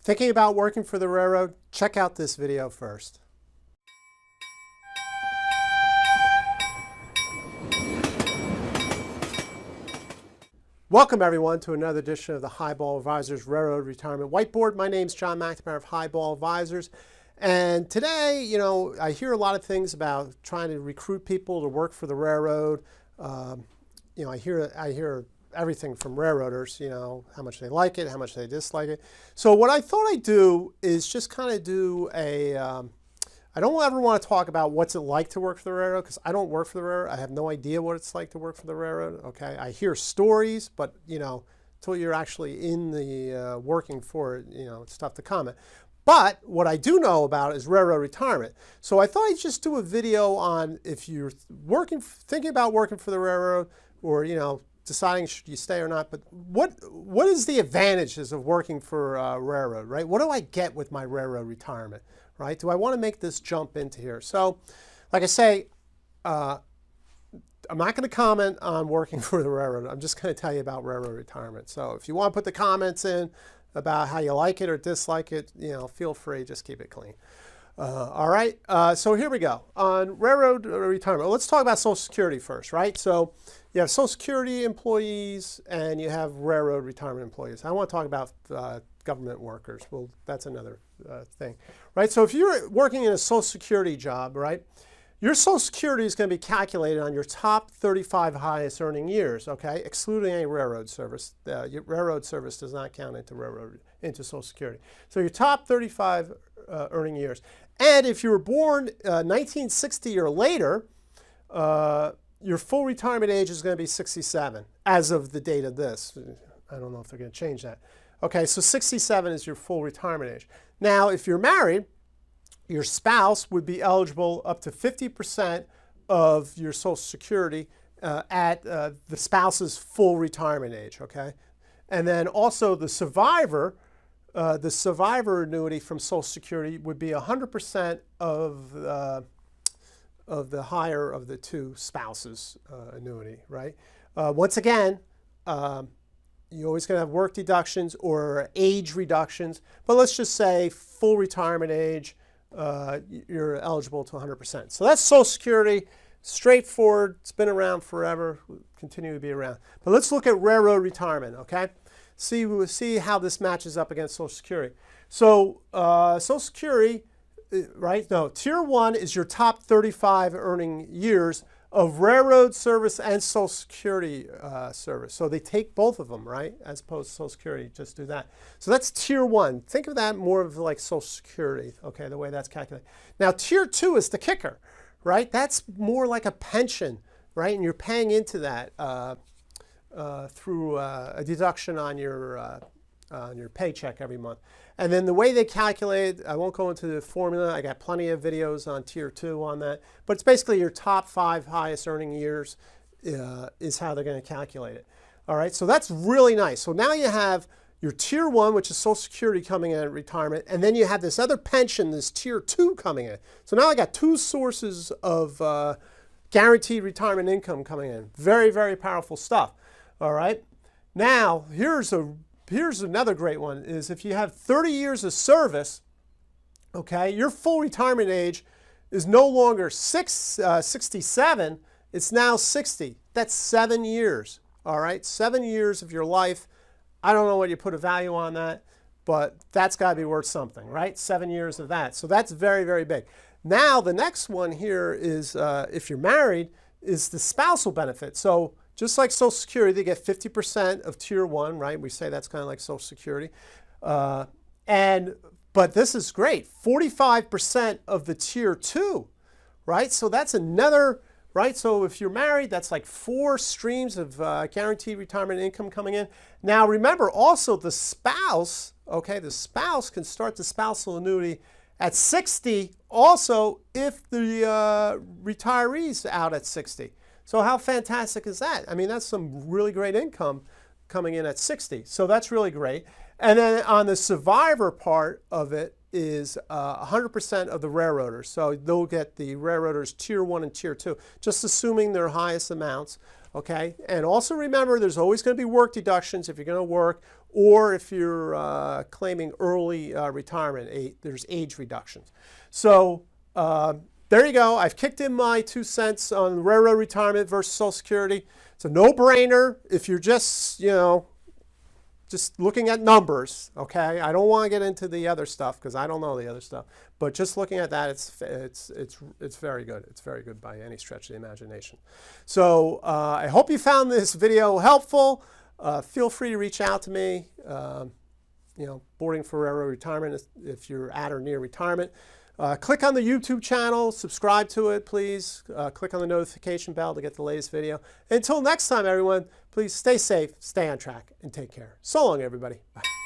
Thinking about working for the railroad? Check out this video first. Welcome everyone to another edition of the Highball Advisors Railroad Retirement Whiteboard. My name is John McNamara of Highball Advisors. And today, I hear a lot of things about trying to recruit people to work for the railroad. I hear everything from railroaders, how much they like it, how much they dislike it. So what I thought I'd do is just kind of do I don't ever want to talk about what's it like to work for the railroad, because I don't work for the railroad. I have no idea what it's like to work for the railroad, okay? I hear stories, but, until you're actually in the working for it, it's tough to comment. But what I do know about is railroad retirement. So I thought I'd just do a video on if you're thinking about working for the railroad, or, deciding should you stay or not, but what is the advantages of working for a railroad, right? What do I get with my railroad retirement, right? Do I want to make this jump into here? So, like I say, I'm not going to comment on working for the railroad. I'm just going to tell you about railroad retirement. So if you want to put the comments in about how you like it or dislike it, feel free, just keep it clean. All right, so here we go. On railroad retirement, let's talk about Social Security first, right? So you have Social Security employees and you have railroad retirement employees. I want to talk about government workers. Well, that's another thing, right? So if you're working in a Social Security job, right, your Social Security is going to be calculated on your top 35 highest earning years, okay, excluding any railroad service. Your railroad service does not count into Social Security. So your top 35 earning years. And if you were born 1960 or later, your full retirement age is going to be 67 as of the date of this. I don't know if they're going to change that. Okay, so 67 is your full retirement age. Now, if you're married, your spouse would be eligible up to 50% of your Social Security at the spouse's full retirement age, okay? And then also the survivor annuity from Social Security would be 100% of the higher of the two spouses' annuity, right? Once again, you're always going to have work deductions or age reductions, but let's just say full retirement age, you're eligible to 100%. So that's Social Security, straightforward, it's been around forever, will continue to be around. But let's look at railroad retirement, okay? We'll see how this matches up against Social Security. So Social Security, right? No, Tier 1 is your top 35 earning years of railroad service and Social Security service. So they take both of them, right? As opposed to Social Security, just do that. So that's Tier 1. Think of that more of like Social Security, okay, the way that's calculated. Now, Tier 2 is the kicker, right? That's more like a pension, right? And you're paying into that through a deduction on your paycheck every month. And then the way they calculate, I won't go into the formula. I got plenty of videos on Tier 2 on that. But it's basically your top 5 highest earning years is how they're going to calculate it. All right, so that's really nice. So now you have your Tier 1, which is Social Security coming in at retirement, and then you have this other pension, this Tier 2 coming in. So now I got two sources of guaranteed retirement income coming in. Very, very powerful stuff. All right, now here's another great one, is if you have 30 years of service, okay, your full retirement age is no longer 67, it's now 60. That's 7 years, all right? 7 years of your life. I don't know what you put a value on that, but that's got to be worth something, right? 7 years of that. So that's very, very big. Now, the next one here is, if you're married, is the spousal benefit. So just like Social Security, they get 50% of Tier 1, right? We say that's kind of like Social Security. But this is great, 45% of the Tier 2, right? So that's another, right? So if you're married, that's like 4 streams of guaranteed retirement income coming in. Now remember also the spouse, okay, the spouse can start the spousal annuity at 60 also if the retiree's out at 60. So how fantastic is that? I mean, that's some really great income coming in at 60. So that's really great. And then on the survivor part of it is 100% of the railroaders. So they'll get the railroaders Tier 1 and Tier 2, just assuming their highest amounts. Okay, and also remember there's always going to be work deductions if you're going to work, or if you're claiming early retirement, there's age reductions. So there you go. I've kicked in my 2 cents on railroad retirement versus Social Security. It's a no-brainer if you're just, just looking at numbers, okay? I don't want to get into the other stuff because I don't know the other stuff. But just looking at that, it's very good. It's very good by any stretch of the imagination. So I hope you found this video helpful. Feel free to reach out to me. Boarding for railroad retirement if you're at or near retirement. Click on the YouTube channel, subscribe to it, please. Click on the notification bell to get the latest video. Until next time, everyone, please stay safe, stay on track, and take care. So long, everybody. Bye.